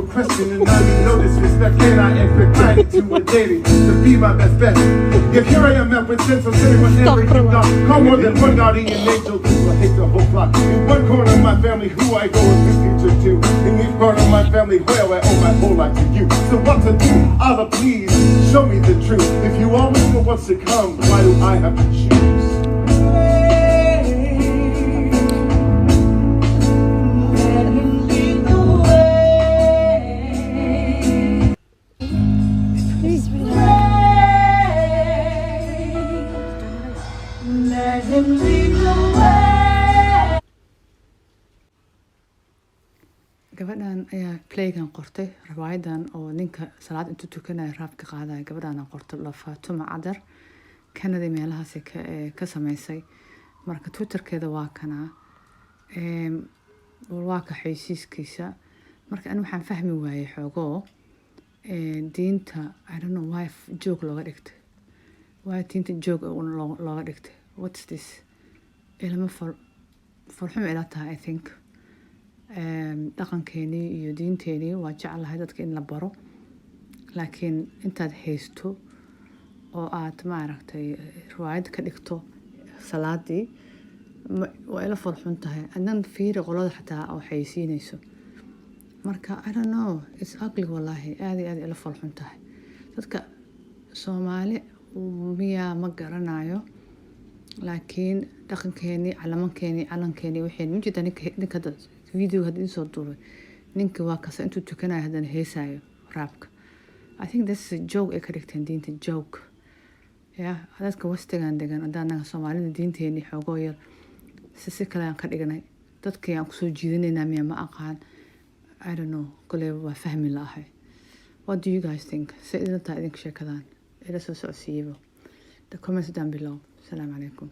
question and I mean no disrespect. Can I expect kindly to a daily to be my best bet? If here I am at with sense of saying whatever you got. Call more than one guardian angel to hate the whole flock. In one corner of my family, who I go is the future to. In each part of my family, where I owe my whole life to you. So what to do? Allah, please show me the truth. If you always know what's to come, why do I have to choose? gabadhan ayaa playgan qortay riwaayadan oo ninka salaad intuu tukanaya raabka qaadaya gabadhan qortay la Faatuma Cadar Canada meelahaas ka sameysay marka Twitterkeeda waa kana waa ka xaysiiskiisa marka aan waxaan fahmi waayay xogo diinta I don't know why joke looga dhigtay why diinta joke looga dhigtay what's this ilma farxum ila tahay I think dhaqankeeni iyo diinteeni waa jecelahay dadka in la baro laakiin intaad haysto oo aad maaragtay riwaayad ka dhigto salaadii waa ila farxun tahay anan fiiri qolada xataa oo xaysiinayso marka I don't know it's ugly wallahi aad ila farxun tahay dadka Soomaali miya ma garanayo laakiin dhaqankeeni calankeeni waxay mujida ninka video hadii soo duubay ninka waa kaas intuu tukanay hadan heesayo raabka I think this is a joke ka dhigteen diinta joke dadka wastigan degan anaga Soomaalida diinteeni xogo yar si kale aan ka dhignay dadka aan ku soo jiidanayna miya ma aqaan I don't know kale waa fahmi lahay what do you guys think say idin sheekadaan ila soo socodsiiyo the comments down below. Assalamu alaikum.